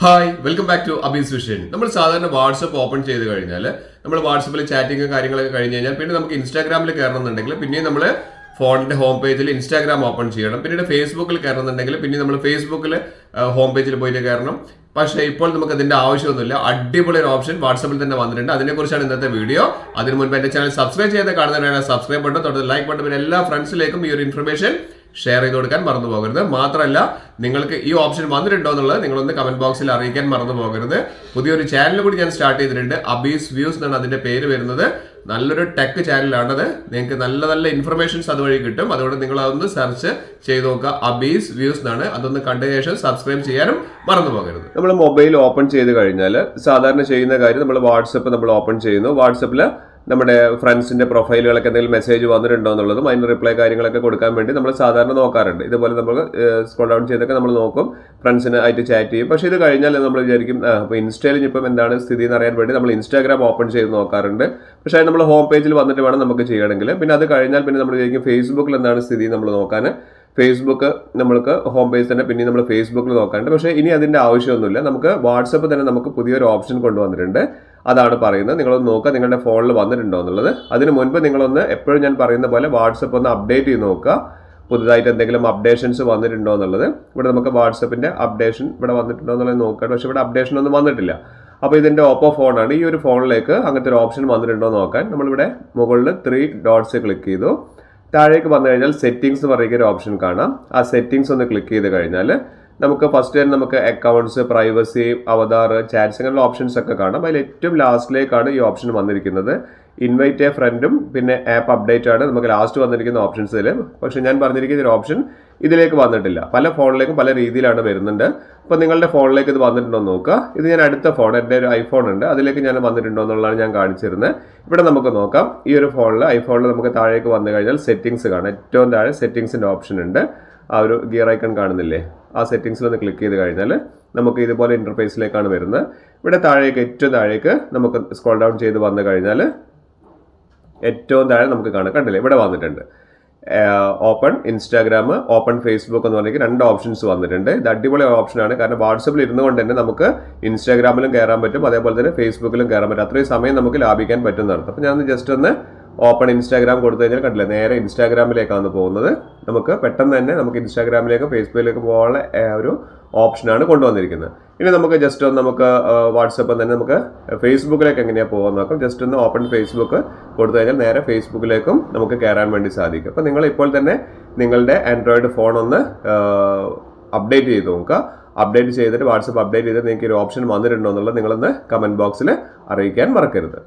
Hi welcome back to അബീസ് vision. നമ്മൾ സാധാരണ വാട്സപ്പ് ഓപ്പൺ ചെയ്ത് കഴിഞ്ഞാൽ നമ്മൾ വാട്സപ്പിൽ ചാറ്റിംഗ് കാര്യങ്ങളൊക്കെ കഴിഞ്ഞ് കഴിഞ്ഞാൽ പിന്നെ നമുക്ക് ഇൻസ്റ്റാഗ്രാമിൽ കയറണമെന്നുണ്ടെങ്കിൽ പിന്നെ നമ്മൾ ഫോണിന്റെ ഹോം പേജിൽ ഇൻസ്റ്റാഗ്രാം ഓപ്പൺ ചെയ്യണം. പിന്നീട് ഫേസ്ബുക്കിൽ കയറണമെന്നുണ്ടെങ്കിൽ പിന്നെ നമ്മൾ ഫേസ്ബുക്കിൽ ഹോം പേജിൽ പോയിട്ട് കയറണം. പക്ഷേ ഇപ്പോൾ നമുക്ക് അതിന്റെ ആവശ്യമൊന്നുമില്ല. അടിപൊളി ഒരു ഓപ്ഷൻ വാട്സപ്പിൽ തന്നെ വന്നിട്ടുണ്ട്. അതിനെക്കുറിച്ചാണ് ഇന്നത്തെ വീഡിയോ. അതിന് മുൻപ് എന്റെ ചാനൽ സബ്സ്ക്രൈബ് ചെയ്ത് കാണുന്നവരാണ് സബ്സ്ക്രൈബ് ബട്ടൺ തൊട്ട് ലൈക്ക് ബട്ടൺ പിന്നെ എല്ലാ ഫ്രണ്ട്സിലേക്കും ഈ ഒരു ഇൻഫർമേഷൻ ഷെയർ ചെയ്ത് കൊടുക്കാൻ മറന്നു പോകരുത്. മാത്രമല്ല നിങ്ങൾക്ക് ഈ ഓപ്ഷൻ വന്നിട്ടുണ്ടോ എന്നുള്ളത് നിങ്ങളൊന്ന് കമന്റ് ബോക്സിൽ അറിയിക്കാൻ മറന്നു പോകരുത്. പുതിയൊരു ചാനൽ കൂടി ഞാൻ സ്റ്റാർട്ട് ചെയ്തിട്ടുണ്ട്. അബീസ് വ്യൂസ് എന്നാണ് അതിന്റെ പേര് വരുന്നത്. നല്ലൊരു ടെക് ചാനലാണത്. നിങ്ങൾക്ക് നല്ല നല്ല ഇൻഫർമേഷൻസ് അതുവഴി കിട്ടും. അതുകൊണ്ട് നിങ്ങൾ അതൊന്ന് സെർച്ച് ചെയ്ത് നോക്കുക. അബീസ് വ്യൂസ് എന്നാണ്. അതൊന്ന് കണ്ട ശേഷം സബ്സ്ക്രൈബ് ചെയ്യാനും മറന്നു പോകരുത്. നമ്മൾ മൊബൈൽ ഓപ്പൺ ചെയ്ത് കഴിഞ്ഞാൽ സാധാരണ ചെയ്യുന്ന കാര്യം നമ്മൾ വാട്സപ്പ് നമ്മൾ ഓപ്പൺ ചെയ്യുന്നു. വാട്സപ്പിൽ നമ്മുടെ ഫ്രണ്ട്സിന്റെ പ്രൊഫൈലുകളൊക്കെ എന്തെങ്കിലും മെസ്സേജ് വന്നിട്ടുണ്ടോ എന്നുള്ളതും അതിന് റിപ്ലൈ കാര്യങ്ങളൊക്കെ കൊടുക്കാൻ വേണ്ടി നമ്മൾ സാധാരണ നോക്കാറുണ്ട്. ഇതുപോലെ നമ്മൾ സ്ക്രോൾ ഡൗൺ ചെയ്തൊക്കെ നമ്മൾ നോക്കും, ഫ്രണ്ട്സിന് ആയിട്ട് ചാറ്റ് ചെയ്യും. പക്ഷേ ഇത് കഴിഞ്ഞാൽ നമ്മൾ വിചാരിക്കും അപ്പോൾ ഇൻസ്റ്റയിൽ ഇപ്പം എന്താണ് സ്ഥിതി എന്ന് അറിയാൻ വേണ്ടി നമ്മൾ ഇൻസ്റ്റാഗ്രാം ഓപ്പൺ ചെയ്ത് നോക്കാറുണ്ട്. പക്ഷേ അത് നമ്മൾ ഹോം പേജിൽ വന്നിട്ട് വേണം നമുക്ക് ചെയ്യണമെങ്കിൽ. പിന്നെ അത് കഴിഞ്ഞാൽ പിന്നെ നമ്മൾ വിചാരിക്കും ഫേസ്ബുക്കിൽ എന്താണ് സ്ഥിതി നമ്മൾ നോക്കാൻ. ഫേസ്ബുക്ക് നമ്മൾക്ക് ഹോം പേജ് തന്നെ പിന്നെ നമ്മൾ ഫേസ്ബുക്കിൽ നോക്കാറുണ്ട്. പക്ഷേ ഇനി അതിന്റെ ആവശ്യമൊന്നുമില്ല. നമുക്ക് വാട്സപ്പ് തന്നെ നമുക്ക് പുതിയൊരു ഓപ്ഷൻ കൊണ്ടുവന്നിട്ടുണ്ട്. അതാണ് പറയുന്നത്. നിങ്ങളൊന്ന് നോക്കുക നിങ്ങളുടെ ഫോണിൽ വന്നിട്ടുണ്ടോ എന്നുള്ളത്. അതിന് മുൻപ് നിങ്ങളൊന്ന് എപ്പോഴും ഞാൻ പറയുന്ന പോലെ വാട്സപ്പ് ഒന്ന് അപ്ഡേറ്റ് ചെയ്ത് നോക്കുക. പുതുതായിട്ട് എന്തെങ്കിലും അപ്ഡേഷൻസ് വന്നിട്ടുണ്ടോ എന്നുള്ളത്. ഇവിടെ നമുക്ക് വാട്സപ്പിന്റെ അപ്ഡേഷൻ ഇവിടെ വന്നിട്ടുണ്ടോ എന്നുള്ളത് നോക്കാം. പക്ഷെ ഇവിടെ അപ്ഡേഷൻ ഒന്നും വന്നിട്ടില്ല. അപ്പോൾ ഇതിന്റെ ഓപ്പോ ഫോണാണ്. ഈ ഒരു ഫോണിലേക്ക് അങ്ങനത്തെ ഒരു ഓപ്ഷൻ വന്നിട്ടുണ്ടോ എന്ന് നോക്കാൻ നമ്മളിവിടെ മുകളിൽ 3 ഡോട്ട്സ് ക്ലിക്ക് ചെയ്തു. താഴേക്ക് വന്നു കഴിഞ്ഞാൽ സെറ്റിംഗ്സ് പറയുന്ന ഒരു ഓപ്ഷൻ കാണാം. ആ സെറ്റിംഗ്സ് ഒന്ന് ക്ലിക്ക് ചെയ്ത് കഴിഞ്ഞാൽ നമുക്ക് ഫസ്റ്റ് തന്നെ നമുക്ക് അക്കൗണ്ട്സ്, പ്രൈവസി, അവതാർ, ചാറ്റ്സ് അങ്ങനെയുള്ള ഓപ്ഷൻസ് ഒക്കെ കാണാം. അതിൽ ഏറ്റവും ലാസ്റ്റിലേക്കാണ് ഈ ഓപ്ഷൻ വന്നിരിക്കുന്നത്. ഇൻവൈറ്റ് എ ഫ്രണ്ടും പിന്നെ ആപ്പ് അപ്ഡേറ്റ് ആണ് നമുക്ക് ലാസ്റ്റ് വന്നിരിക്കുന്ന ഓപ്ഷൻസിൽ. പക്ഷെ ഞാൻ പറഞ്ഞിരിക്കുന്ന ഒരു ഓപ്ഷൻ ഇതിലേക്ക് വന്നിട്ടില്ല. പല ഫോണിലേക്കും പല രീതിയിലാണ് വരുന്നുണ്ട്. അപ്പോൾ നിങ്ങളുടെ ഫോണിലേക്ക് ഇത് വന്നിട്ടുണ്ടോ എന്ന് നോക്കുക. ഇത് ഞാൻ അടുത്ത ഫോൺ, എൻ്റെ ഒരു ഐഫോൺ ഉണ്ട്, അതിലേക്ക് ഞാൻ വന്നിട്ടുണ്ടോ എന്നുള്ളതാണ് ഞാൻ കാണിച്ചിരുന്നത്. ഇവിടെ നമുക്ക് നോക്കാം. ഈ ഒരു ഐഫോണിൽ നമുക്ക് താഴേക്ക് വന്നു കഴിഞ്ഞാൽ സെറ്റിംഗ്സ് കാണാം. ഏറ്റവും താഴെ സെറ്റിംഗ്സിൻ്റെ ഓപ്ഷൻ ഉണ്ട്. ആ ഒരു ഗിയർ ഐക്കൺ കാണുന്നില്ലേ, ആ സെറ്റിംഗ്സിൽ ഒന്ന് ക്ലിക്ക് ചെയ്ത് കഴിഞ്ഞാൽ നമുക്ക് ഇതുപോലെ ഇന്റർഫേസിലേക്കാണ് വരുന്നത്. ഇവിടെ താഴേക്ക് ഏറ്റവും താഴേക്ക് നമുക്ക് സ്ക്രോൾ ഡൗൺ ചെയ്ത് വന്നു കഴിഞ്ഞാൽ ഏറ്റവും താഴെ നമുക്ക് കാണാം. കണ്ടില്ലേ, ഇവിടെ വന്നിട്ടുണ്ട് ഓപ്പൺ ഇൻസ്റ്റാഗ്രാം, ഓപ്പൺ ഫേസ്ബുക്ക് എന്ന് പറഞ്ഞിട്ട് 2 ഓപ്ഷൻസ് വന്നിട്ടുണ്ട്. ഇത് അടിപൊളി ഓപ്ഷനാണ്. കാരണം വാട്സപ്പിൽ ഇരുന്നുകൊണ്ട് തന്നെ നമുക്ക് ഇൻസ്റ്റാഗ്രാമിലും കയറാൻ പറ്റും, അതേപോലെ തന്നെ ഫേസ്ബുക്കിലും കയറാൻ പറ്റും. അത്രയും സമയം നമുക്ക് ലാഭിക്കാൻ പറ്റുന്ന അർത്ഥം. അപ്പോൾ ഞാൻ ജസ്റ്റ് ഒന്ന് ഓപ്പൺ ഇൻസ്റ്റാഗ്രാം കൊടുത്തു കഴിഞ്ഞാൽ കണ്ടില്ലേ, നേരെ ഇൻസ്റ്റാഗ്രാമിലേക്കാണ് പോകുന്നത്. നമുക്ക് പെട്ടെന്ന് തന്നെ നമുക്ക് ഇൻസ്റ്റാഗ്രാമിലേക്ക് ഫേസ്ബുക്കിലേക്ക് പോകാനുള്ള ഒരു ഓപ്ഷനാണ് കൊണ്ടുവന്നിരിക്കുന്നത്. ഇനി നമുക്ക് ജസ്റ്റ് ഒന്ന് നമുക്ക് വാട്സപ്പ് തന്നെ നമുക്ക് ഫേസ്ബുക്കിലേക്ക് എങ്ങനെയാണ് പോകാൻ നോക്കാം. ജസ്റ്റ് ഒന്ന് ഓപ്പൺ ഫേസ്ബുക്ക് കൊടുത്തു കഴിഞ്ഞാൽ നേരെ ഫേസ്ബുക്കിലേക്കും നമുക്ക് കയറാൻ വേണ്ടി സാധിക്കും. അപ്പോൾ നിങ്ങൾ ഇപ്പോൾ തന്നെ നിങ്ങളുടെ ആൻഡ്രോയിഡ് ഫോൺ ഒന്ന് അപ്ഡേറ്റ് ചെയ്ത് നോക്കുക. അപ്ഡേറ്റ് ചെയ്തിട്ട് വാട്സപ്പ് അപ്ഡേറ്റ് ചെയ്തിട്ട് നിങ്ങൾക്ക് ഒരു ഓപ്ഷൻ വന്നിട്ടുണ്ടോ എന്നുള്ളത് നിങ്ങളൊന്ന് കമന്റ് ബോക്സിൽ അറിയിക്കാൻ മറക്കരുത്.